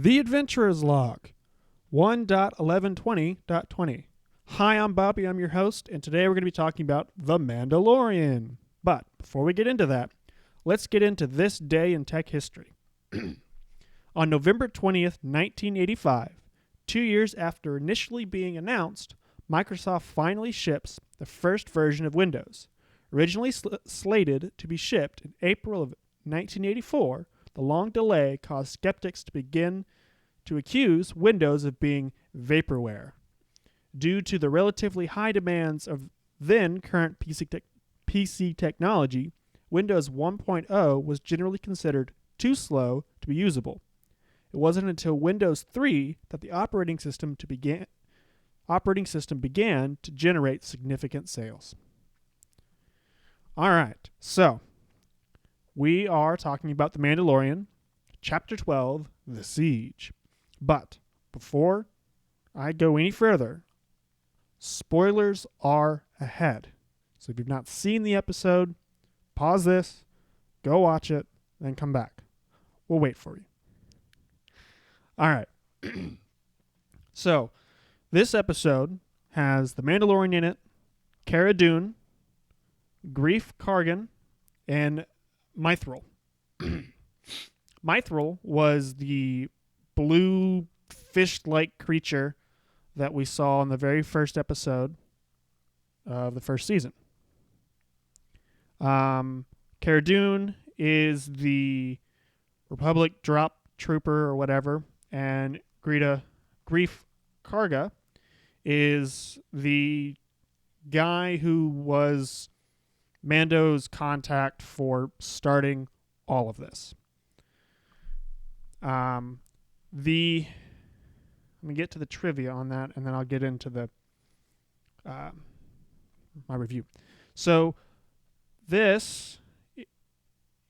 The Adventurer's Log 1.1120.20. Hi, I'm Bobby, I'm your host, and today we're going to be talking about The Mandalorian. But before we get into that, let's get into this day in tech history. On November 20th, 1985, 2 years after initially being announced, Microsoft finally ships the first version of Windows. Originally slated to be shipped in April of 1984, the long delay caused skeptics to begin to accuse Windows of being vaporware. Due to the relatively high demands of then current PC technology, Windows 1.0 was generally considered too slow to be usable. It wasn't until Windows 3 that the operating system began to generate significant sales. All right, so we are talking about The Mandalorian, Chapter 12, The Siege. But before I go any further, spoilers are ahead. So if you've not seen the episode, pause this, go watch it, then come back. We'll wait for you. All right. So this episode has The Mandalorian in it, Cara Dune, Greef Kargan, and Mithril. Mithril was the blue fish-like creature that we saw in the very first episode of the first season. Cara Dune is the Republic drop trooper or whatever, and Greef Karga is the guy who was Mando's contact for starting all of this. Let me get to the trivia on that, and then I'll get into the my review. So this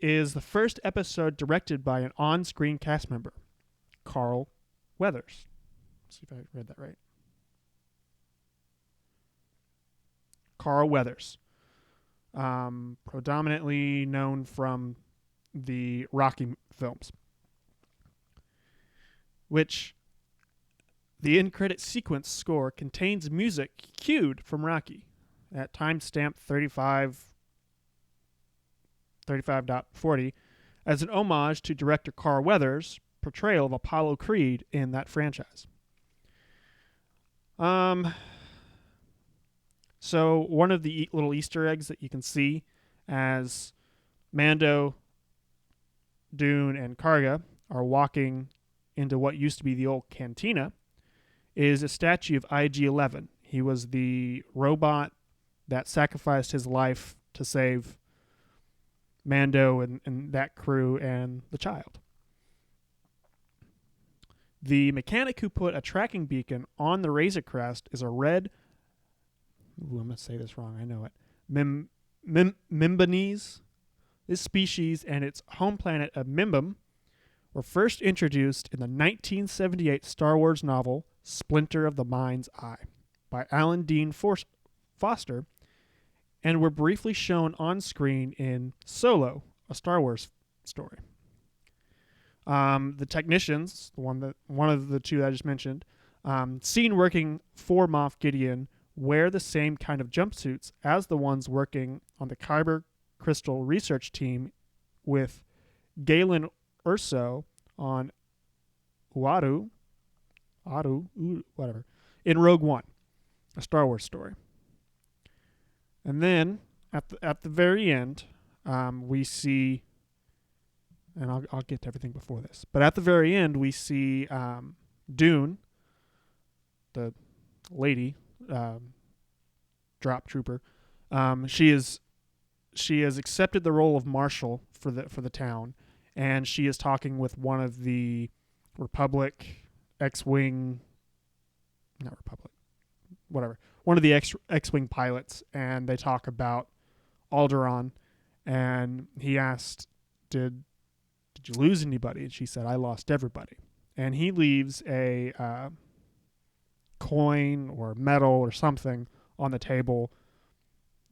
is the first episode directed by an on-screen cast member, Carl Weathers. Let's see if I read that right. Carl Weathers. Predominantly known from the Rocky films, which the end-credit sequence score contains music cued from Rocky at timestamp 35.40 as an homage to director Carl Weathers' portrayal of Apollo Creed in that franchise. So one of the little Easter eggs that you can see as Mando, Dune, and Karga are walking into what used to be the old cantina is a statue of IG-11. He was the robot that sacrificed his life to save Mando and that crew and the child. The mechanic who put a tracking beacon on the Razor Crest is a red... Ooh, I'm going to say this wrong. I know it. Mimbanese. This species and its home planet of Mimbam were first introduced in the 1978 Star Wars novel Splinter of the Mind's Eye by Alan Dean Foster, and were briefly shown on screen in Solo, a Star Wars story. The technicians, one of the two that I just mentioned, seen working for Moff Gideon, wear the same kind of jumpsuits as the ones working on the Kyber Crystal research team with Galen Erso on Uadu, whatever, in Rogue One, a Star Wars story. And then at the very end, we see, and I'll get to everything before this, but at the very end we see Dune, the lady, drop trooper. She has accepted the role of marshal for the town, and she is talking with one of the Republic X-wing, not Republic, whatever, one of the X-wing pilots, and they talk about Alderaan, and he asked, "Did you lose anybody?" And she said, "I lost everybody." And he leaves a coin or metal or something on the table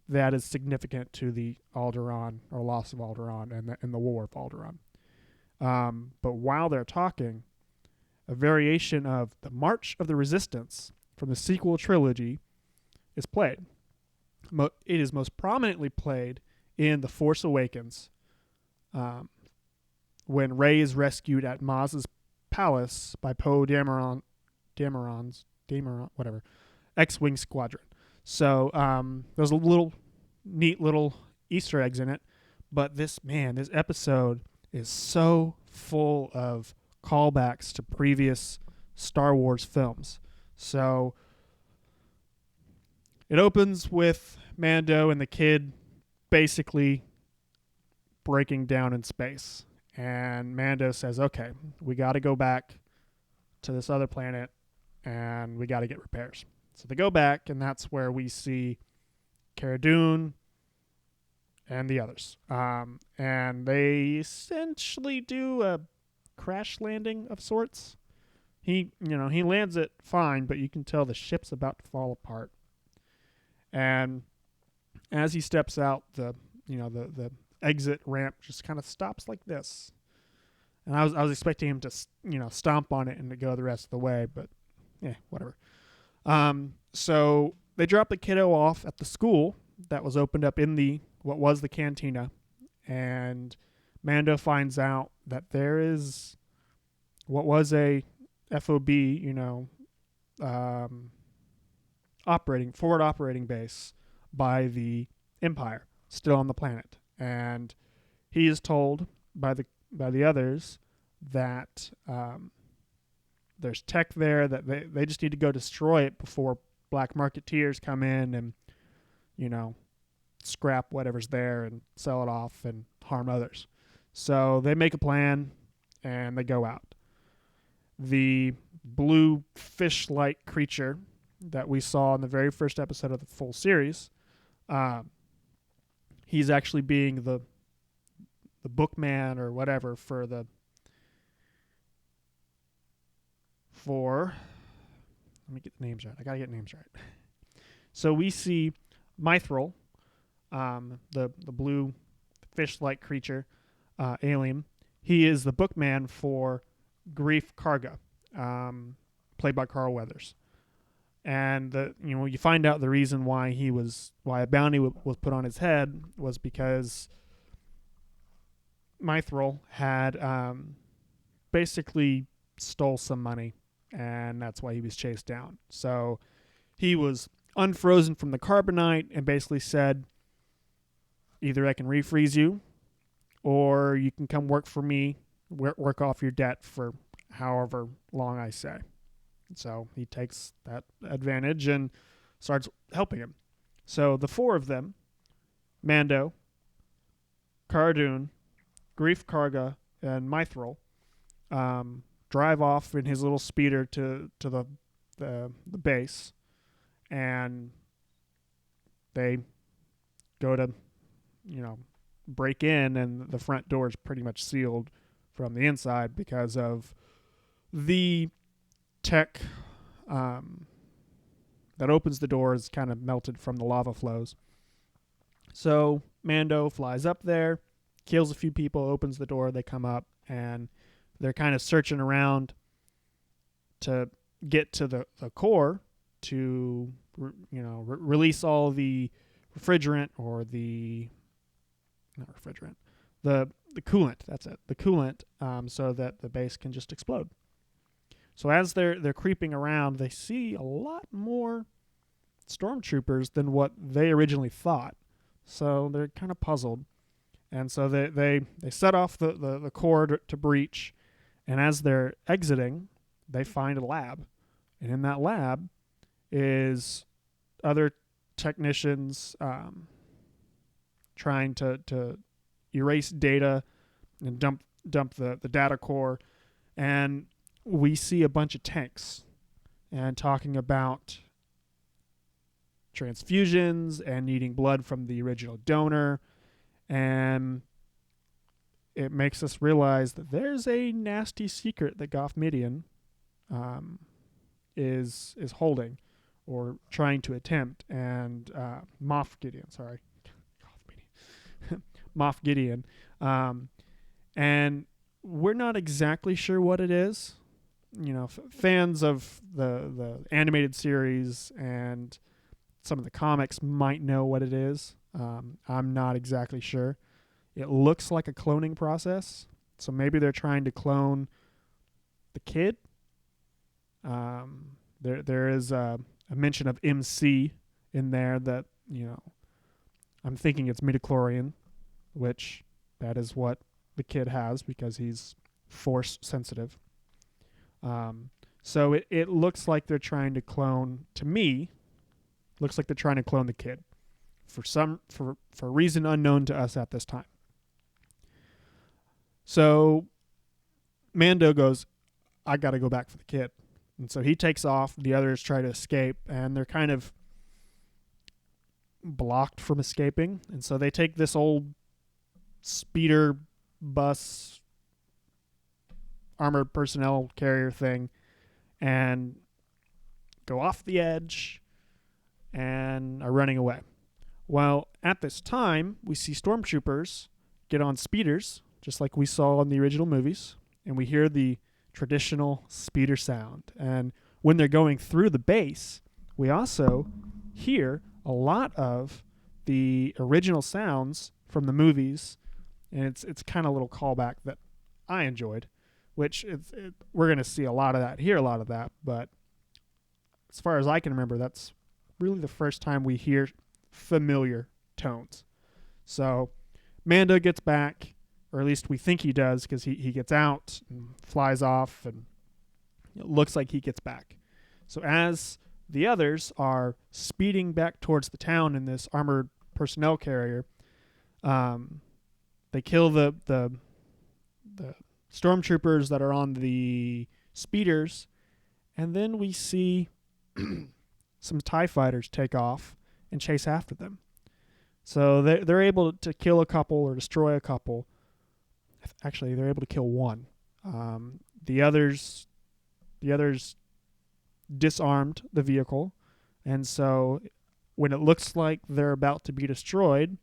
that is significant to the Alderaan or loss of Alderaan and the war of Alderaan. But while they're talking, a variation of the March of the Resistance from the sequel trilogy is played. It is most prominently played in The Force Awakens, when Rey is rescued at Maz's palace by Poe Dameron's whatever, X-Wing squadron. So there's a neat little Easter eggs in it, but this episode is so full of callbacks to previous Star Wars films. So it opens with Mando and the kid basically breaking down in space. And Mando says, okay, we got to go back to this other planet and we got to get repairs. So they go back, and that's where we see Cara Dune and the others. And they essentially do a crash landing of sorts. He lands it fine, but you can tell the ship's about to fall apart. And as he steps out, the exit ramp just kind of stops like this. And I was expecting him to stomp on it and to go the rest of the way, but whatever. So they drop the kiddo off at the school that was opened up in what was the cantina, and Mando finds out that there is what was a FOB, forward operating base by the Empire still on the planet, and he is told by the others that there's tech there that they just need to go destroy it before black marketeers come in and scrap whatever's there and sell it off and harm others. So they make a plan and they go out. The blue fish-like creature that we saw in the very first episode of the full series, he's actually being the bookman or whatever for let me get the names right. I gotta get names right. So we see Mithril, the blue fish-like creature, alien. He is the bookman for Grief Karga, played by Carl Weathers. And you find out the reason why a bounty was put on his head was because Mithril had basically stole some money, and that's why he was chased down. So he was unfrozen from the carbonite and basically said, either I can refreeze you or you can come work for me, work off your debt for however long I say. So he takes that advantage and starts helping him. So the four of them, Mando, Cara Dune, Grief Karga, and Mithril, drive off in his little speeder to the base, and they go to break in, and the front door is pretty much sealed from the inside because of the tech that opens the door is kind of melted from the lava flows. So Mando flies up there, kills a few people, opens the door, they come up, and they're kind of searching around to get to the core to release all the refrigerant or the coolant. That's it, the coolant, so that the base can just explode. So as they're creeping around, they see a lot more stormtroopers than what they originally thought. So they're kind of puzzled, and so they set off the core to breach. And as they're exiting, they find a lab. And in that lab is other technicians trying to erase data and dump the data core. And we see a bunch of tanks and talking about transfusions and needing blood from the original donor. And it makes us realize that there's a nasty secret that Goff Midian is holding or trying to attempt, and Moff Gideon, Moff Gideon, and we're not exactly sure what it is. fans of the animated series and some of the comics might know what it is. I'm not exactly sure. It looks like a cloning process, so maybe they're trying to clone the kid. There is a mention of MC in there that I'm thinking it's midichlorian, which that is what the kid has because he's force sensitive. So it looks like they're trying to clone. To me, looks like they're trying to clone the kid for a reason unknown to us at this time. So Mando goes, I got to go back for the kid. And so he takes off. The others try to escape, and they're kind of blocked from escaping. And so they take this old speeder bus armored personnel carrier thing and go off the edge and are running away. Well, at this time, we see stormtroopers get on speeders, just like we saw in the original movies, and we hear the traditional speeder sound. And when they're going through the base, we also hear a lot of the original sounds from the movies, and it's kind of a little callback that I enjoyed, which we're going to see a lot of that, hear a lot of that, but as far as I can remember, that's really the first time we hear familiar tones. So Mando gets back, or at least we think he does, because he gets out and flies off, and it looks like he gets back. So as the others are speeding back towards the town in this armored personnel carrier, they kill the stormtroopers that are on the speeders, and then we see some TIE fighters take off and chase after them. So they're able to kill a couple or destroy a couple. Actually, they're able to kill one. The others disarmed the vehicle, and so when it looks like they're about to be destroyed,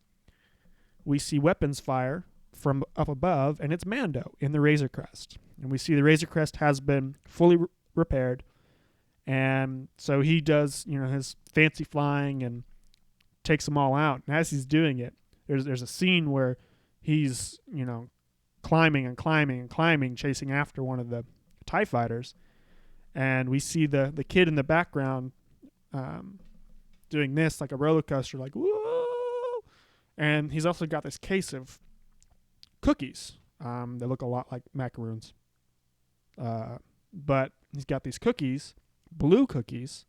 we see weapons fire from up above, and it's Mando in the Razor Crest. And we see the Razor Crest has been fully repaired, and so he does his fancy flying and takes them all out. And as he's doing it, there's a scene where he's climbing and climbing and climbing, chasing after one of the TIE fighters, and we see the kid in the background doing this like a roller coaster, like whoa. And he's also got this case of cookies. They look a lot like macaroons, but he's got these cookies, blue cookies,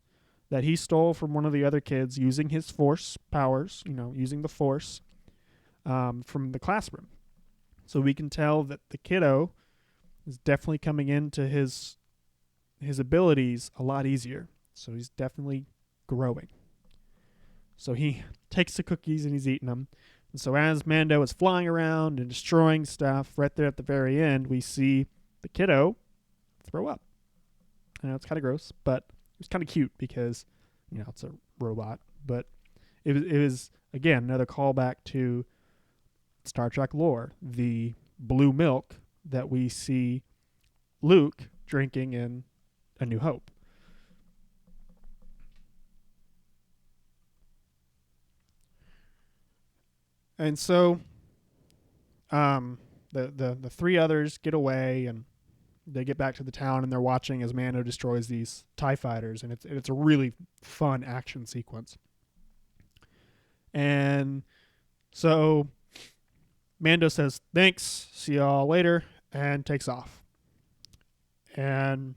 that he stole from one of the other kids using his force powers, using the force from the classroom. So we can tell that the kiddo is definitely coming into his abilities a lot easier. So he's definitely growing. So he takes the cookies and he's eating them. And so as Mando is flying around and destroying stuff, right there at the very end, we see the kiddo throw up. I know it's kind of gross, but it was kind of cute because, it's a robot. But it was, again, another callback to Star Trek lore, the blue milk that we see Luke drinking in A New Hope. And so the three others get away, and they get back to the town, and they're watching as Mando destroys these TIE fighters, and it's a really fun action sequence. And so Mando says, thanks, see y'all later, and takes off. And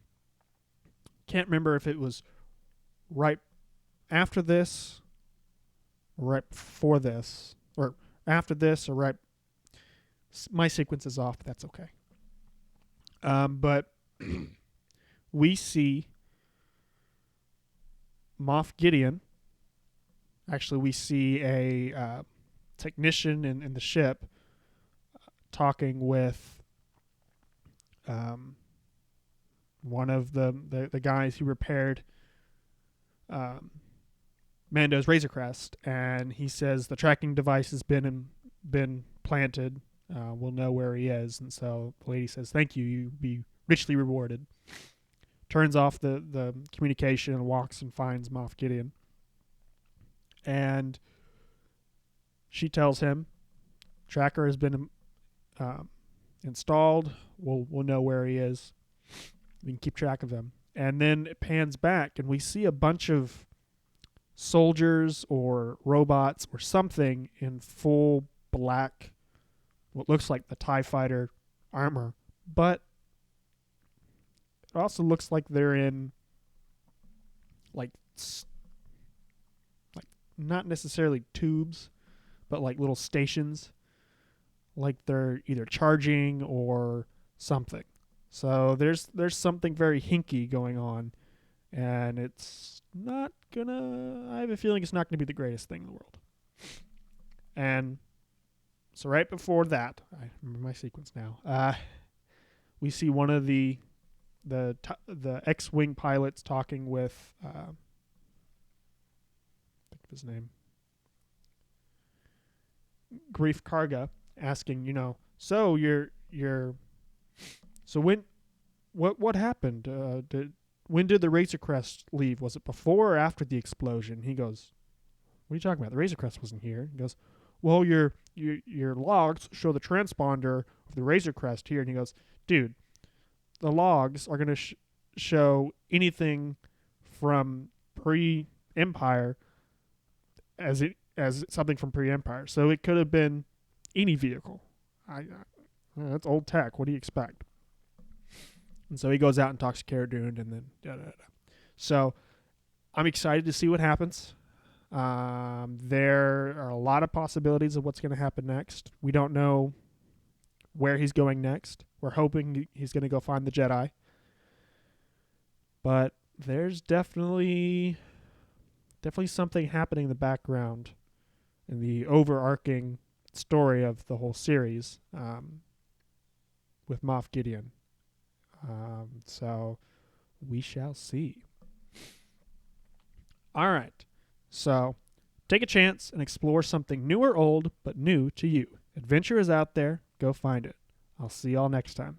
can't remember if it was right after this, or right before this, or after this, or right. My sequence is off, but that's okay. But we see Moff Gideon. Actually, we see a technician in the ship talking with one of the guys who repaired Mando's Razor Crest, and he says the tracking device has been planted. We'll know where he is. And so the lady says, thank you, you'll be richly rewarded. turns off the communication and walks and finds Moff Gideon. And she tells him, tracker has been installed. We'll know where he is. We can keep track of him. And then it pans back, and we see a bunch of soldiers or robots or something in full black, what looks like the TIE fighter armor, but it also looks like they're in like not necessarily tubes, but like little stations, like they're either charging or something. So there's something very hinky going on, and it's not gonna, I have a feeling it's not gonna be the greatest thing in the world. And so right before that, I remember my sequence now, we see one of the X-Wing pilots talking with, think of his name, Grief Karga, asking, so so what happened? When did the Razor Crest leave? Was it before or after the explosion? He goes, what are you talking about? The Razor Crest wasn't here. He goes, well, your logs show the transponder of the Razor Crest here. And he goes, dude, the logs are going to show anything from pre-Empire as something from pre-Empire. So it could have been any vehicle. That's old tech. What do you expect? And so he goes out and talks to Cara Dune, and then So I'm excited to see what happens. There are a lot of possibilities of what's going to happen next. We don't know where he's going next. We're hoping he's going to go find the Jedi. But there's definitely something happening in the background in the overarching story of the whole series with Moff Gideon. So we shall see. All right. So take a chance and explore something new or old, but new to you. Adventure is out there. Go find it. I'll see y'all next time.